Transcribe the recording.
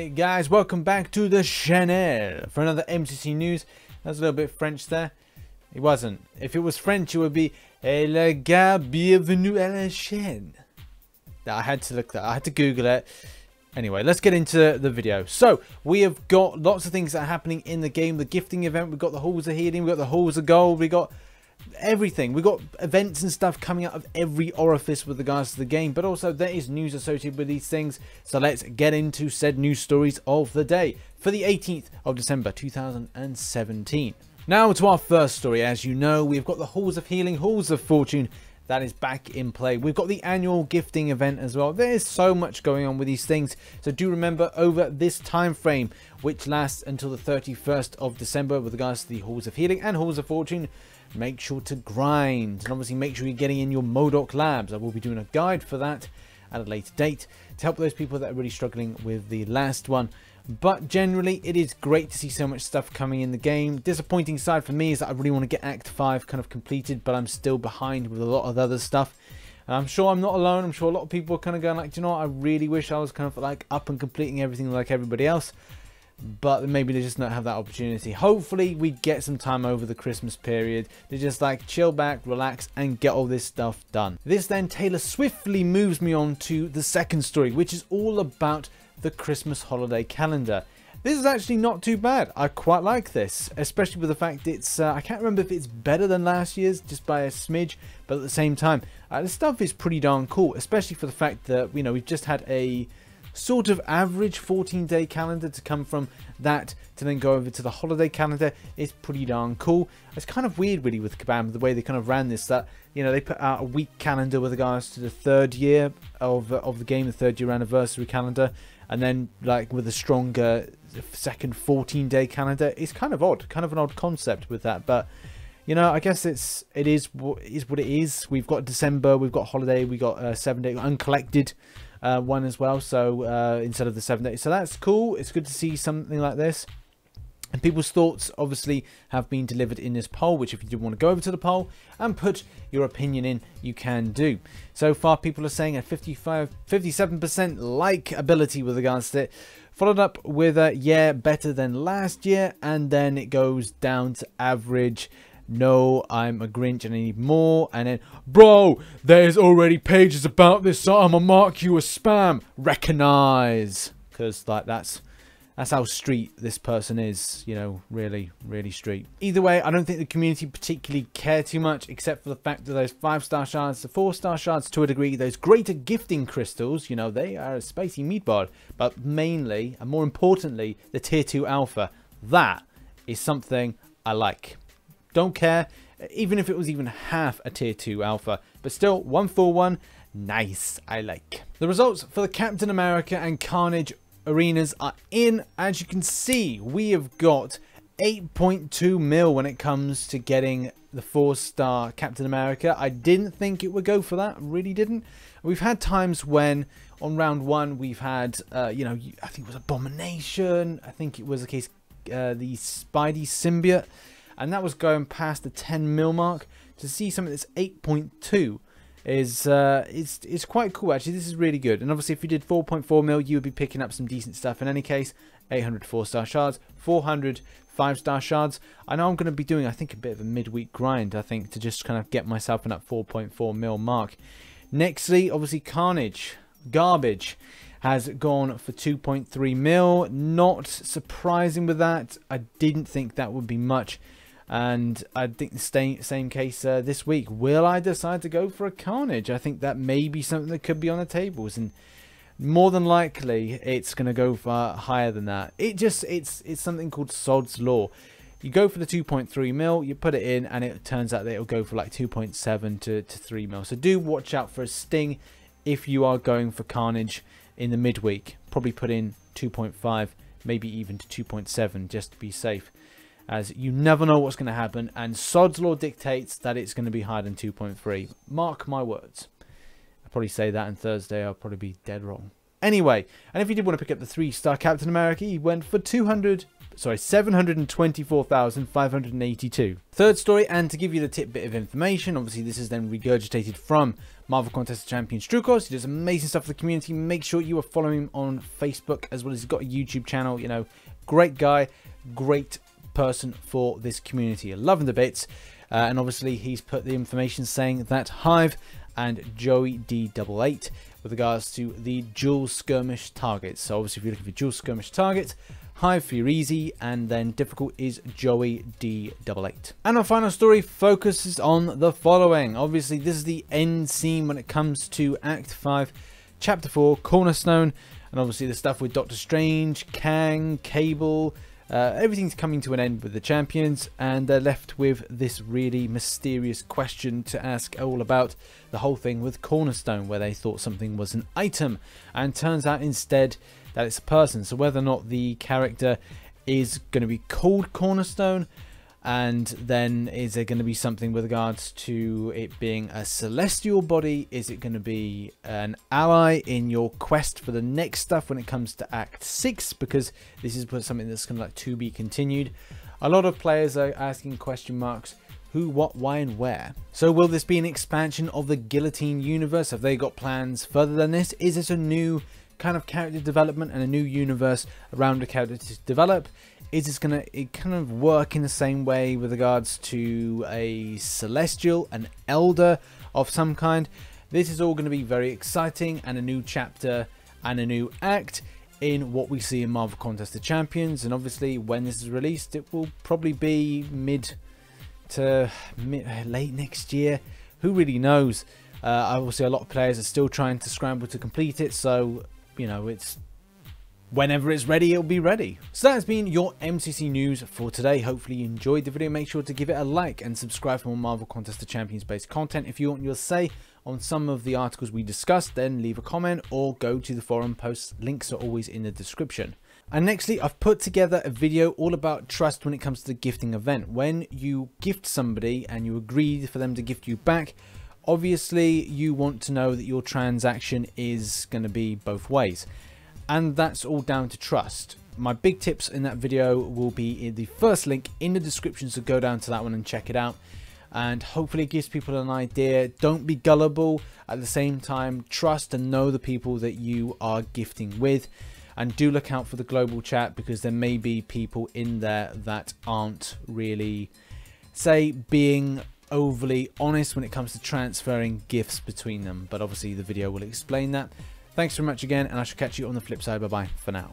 Hey guys, welcome back to the channel for another MCC news. That's a little bit French there. It wasn't. If it was French, it would be "Hey les gars, bienvenue à la chaîne." I had to look that. I had to Google it. Anyway, let's get into the video. So we have got lots of things that are happening in the game. The gifting event. We've got the halls of healing. We've got the halls of gold. We got everything. We got events and stuff coming out of every orifice with regards to the game, but also there is news associated with these things. So let's get into said news stories of the day for the 18th of December 2017. Now to our first story. As you know, we've got the halls of healing, halls of fortune that is back in play. We've got the annual gifting event as well. There's so much going on with these things, so do remember over this time frame, which lasts until the 31st of December with regards to the halls of healing and halls of fortune, make sure to grind, and obviously make sure you're getting in your Modoc labs. I will be doing a guide for that at a later date to help those people that are really struggling with the last one. But generally, it is great to see so much stuff coming in the game. Disappointing side for me is that I really want to get Act 5 kind of completed, but I'm still behind with a lot of other stuff. And I'm sure I'm not alone. I'm sure a lot of people are kind of going like, do you know what? I really wish I was kind of like up and completing everything like everybody else. But maybe they just don't have that opportunity. Hopefully we get some time over the Christmas period to just like chill back, relax, and get all this stuff done. This then, Taylor, swiftly moves me on to the second story, which is all about the Christmas holiday calendar. This is actually not too bad. I quite like this, especially with the fact it's I can't remember if it's better than last year's just by a smidge, but at the same time the stuff is pretty darn cool, especially for the fact that, you know, we've just had a sort of average 14-day calendar to come from that to then go over to the holiday calendar. It's pretty darn cool. It's kind of weird really with Kabam, the way they kind of ran this, that, you know, they put out a week calendar with regards to the third year of the game, the third year anniversary calendar, and then like with a stronger second 14-day calendar. It's kind of odd, kind of an odd concept with that, but you know, I guess it is what it is. We've got December, we've got holiday, we got 7-day uncollected one as well, so instead of the 7 days, so that's cool. It's good to see something like this, and people's thoughts obviously have been delivered in this poll, which if you do want to go over to the poll and put your opinion in, you can do. So far people are saying a 57% like ability with regards to it, followed up with a yeah, better than last year, and then it goes down to average, no, I'm a Grinch and I need more, and then bro, there's already pages about this, so I'm gonna mark you as spam, recognize, because like that's how street this person is, you know, really street. Either way, I don't think the community particularly care too much, except for the fact that those 5-star shards, the 4-star shards to a degree, those greater gifting crystals, you know, they are a spicy meatball, but mainly and more importantly the tier 2 alpha, that is something I like. Don't care, even if it was even half a tier 2 alpha, but still 141, nice, I like. The results for the Captain America and Carnage arenas are in. As you can see, we have got 8.2 mil when it comes to getting the 4-star Captain America. I didn't think it would go for that, really didn't. We've had times when on round 1 we've had you know, I think it was Abomination, I think it was the case the Spidey symbiote, and that was going past the 10 mil mark. To see something that's 8.2 is it's quite cool actually. This is really good, and obviously if you did 4.4 mil you would be picking up some decent stuff. In any case, 800 4-star shards, 400 5-star shards. I know I'm going to be doing, I think, a bit of a midweek grind, I think, to just kind of get myself in that 4.4 mil mark. Nextly, obviously Carnage Garbage has gone for 2.3 mil. Not surprising with that. I didn't think that would be much. And I think the same case this week. Will I decide to go for a Carnage? I think that may be something that could be on the tables, and more than likely it's going to go far higher than that. It's something called Sod's Law. You go for the 2.3 mil, you put it in, and it turns out that it'll go for like 2.7 to 3 mil. So do watch out for a sting if you are going for Carnage in the midweek. Probably put in 2.5, maybe even to 2.7 just to be safe, as you never know what's going to happen, and Sod's Law dictates that it's going to be higher than 2.3. Mark my words. I'll probably say that on Thursday, I'll probably be dead wrong. Anyway, and if you did want to pick up the 3-star Captain America, he went for 200 724,582. Third story, and to give you the tidbit of information, obviously this is then regurgitated from Marvel Contest of Champions Strukos. He does amazing stuff for the community. Make sure you are following him on Facebook, as well as he's got a YouTube channel. You know, great guy, great person for this community. I love him to bits. And obviously he's put the information saying that Hive and Joey D88 with regards to the dual skirmish targets. So obviously if you're looking for dual skirmish targets, Hive for your easy, and then difficult is Joey D88. And our final story focuses on the following. Obviously this is the end scene when it comes to Act 5, Chapter 4, Cornerstone, and obviously the stuff with Doctor Strange, Kang, Cable. Everything's coming to an end with the champions, and they're left with this really mysterious question to ask all about the whole thing with Cornerstone, where they thought something was an item and turns out instead that it's a person. So whether or not the character is going to be called Cornerstone, and then is there going to be something with regards to it being a celestial body? Is it going to be an ally in your quest for the next stuff when it comes to Act 6? Because this is something that's kind of like to be continued. A lot of players are asking question marks: who, what, why, and where? So will this be an expansion of the Guillotine universe? Have they got plans further than this? Is it a new kind of character development and a new universe around the character to develop? Is this going to kind of work in the same way with regards to a Celestial, an Elder of some kind? This is all going to be very exciting, and a new chapter and a new act in what we see in Marvel Contest of Champions. And obviously when this is released, it will probably be mid to late next year. Who really knows? Obviously a lot of players are still trying to scramble to complete it, so you know, it's whenever it's ready, it'll be ready. So that has been your MCC news for today. Hopefully you enjoyed the video. Make sure to give it a like and subscribe for more Marvel Contest of Champions based content. If you want your say on some of the articles we discussed, then leave a comment or go to the forum posts. Links are always in the description. And nextly, I've put together a video all about trust when it comes to the gifting event. When you gift somebody and you agree for them to gift you back, obviously you want to know that your transaction is going to be both ways. And that's all down to trust. My big tips in that video will be in the first link in the description, so go down to that one and check it out. And hopefully it gives people an idea. Don't be gullible. At the same time, trust and know the people that you are gifting with. And do look out for the global chat, because there may be people in there that aren't really, say, being overly honest when it comes to transferring gifts between them. But obviously the video will explain that. Thanks very much again, and I shall catch you on the flip side. Bye bye for now.